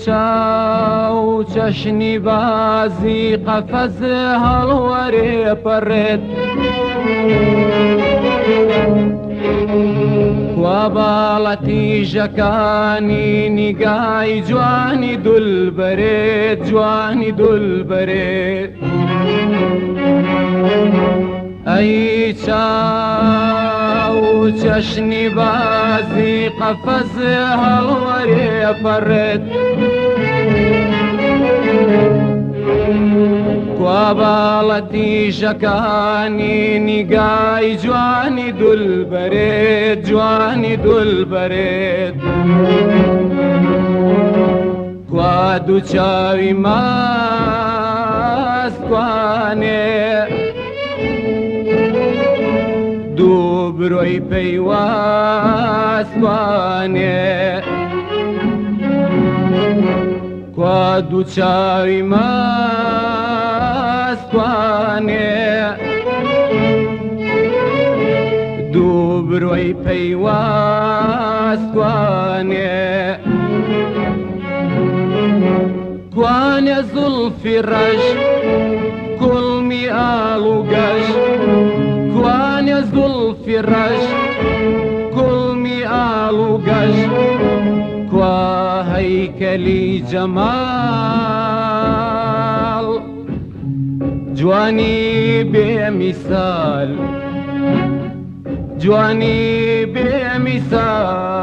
چاو چشنی بازی قفز هەڵوەرێ پەڕێت وا باڵەتی ژەکانی نیگای جوانی دولبەرێت جوانی دولبەرێت ئەی چاو چەشنی بازی قەفەز هەڵوەرێ پەڕێت وا باڵەتی ژەکانی نیگای جوانی دولبەرێت جوانی دولبەرێت وا دوو چاوی ماستوانێ دوو برۆی پەیواستوانێ وا دوو چاوی ماستوانێ دوو برۆی پەیواستوانێ کوانێ زولفی ڕەش کوڵمی ئاڵ و گەش کوانێ زولفی ڕەش کوڵمی ئاڵ و گەش کوا هەیکەلی جەماڵ جوانی بێمیسال جوانی بێمیسال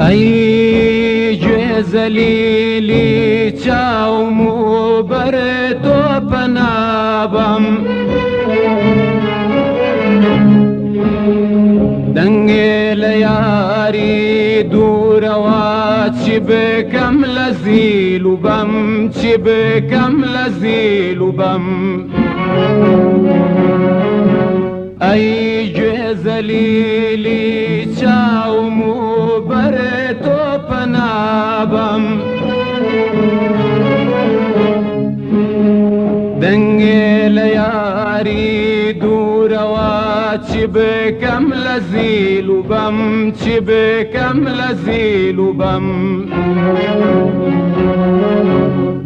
ئەی گوێزەلیلی چاوم و بەرێ تۆ پەنابەم دەنگێ لە یاری دوورەوە چی بکەم لە زیل و بەم چی بکەم لە زیل و بەم ئەی گوێزەلیلی چاوم و بەرێ تۆ پەنابەم دەنگێ لە یاری دوورەوە چی بکەم لە زیل و بەم چی بکەم لە زیل و بەم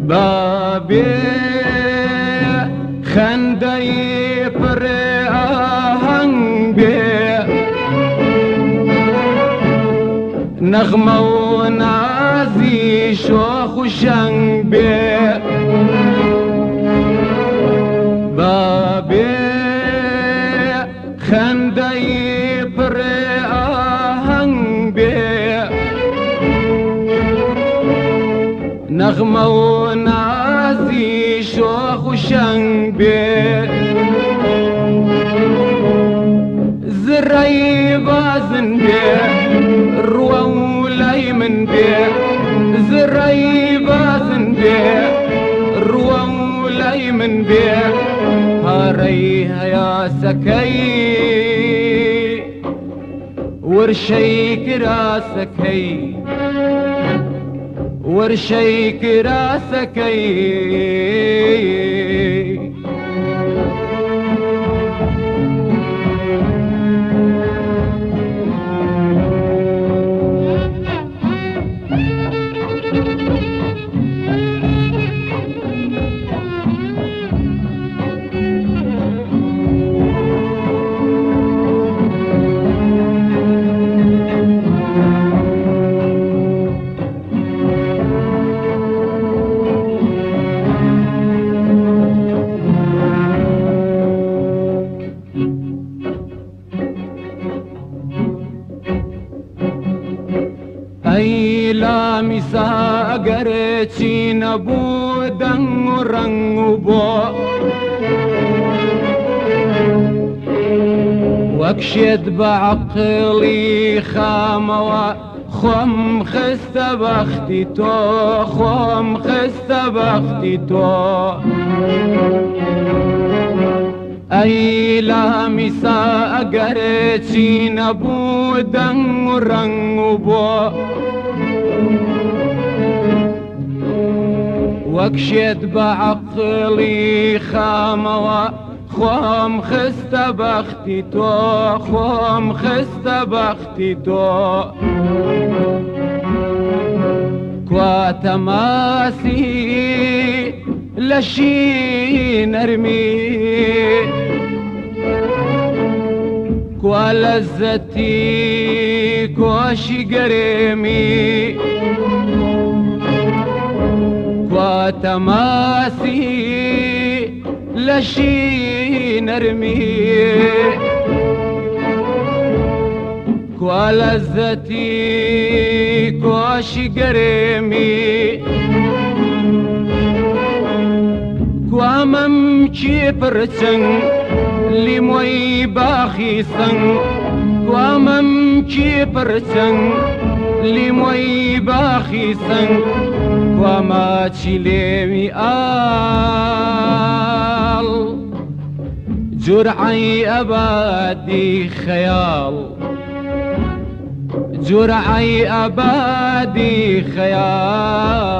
بابێ خەندەی پڕێ ئاهەنگ بێ نەغمە و نازی شۆخ و شەنگ بێ بابێ خەندەی پڕێ ئاهەنگ بێ نەغمە و نازی شۆخ و شەنگ بێ زڕەی بازن بێ ڕوە و لای من بێ زڕەی بازن بێ ڕوە و لای من بێ هەڕەی هەیاسەکەی ورشەی کراسەکەی ورشەی کراسەکەی ئەی لامیسا ئەگەرێ چی نەبوو دەنگ و ڕەنگ و بۆ واكشد بعقلي خاموا خم خست بختي تو خم خست بختي تو أي لا مسا أجرتي نبودن ورنبو واكشد بعقلي خاموا خم خست بختي تو خم خست بختي تو كوا تماسي لشي نرمي كوا لذتي كوا شقرمي كوا تماسي لشي نرمي كوا لذتي كوا شقرمي كوا ممشي برسن لموي باخي سن كوا ممشي برسن لموي باخي سن كوا ما تشيلي آل جرعي أبادي خيال جرعي أبادي خيال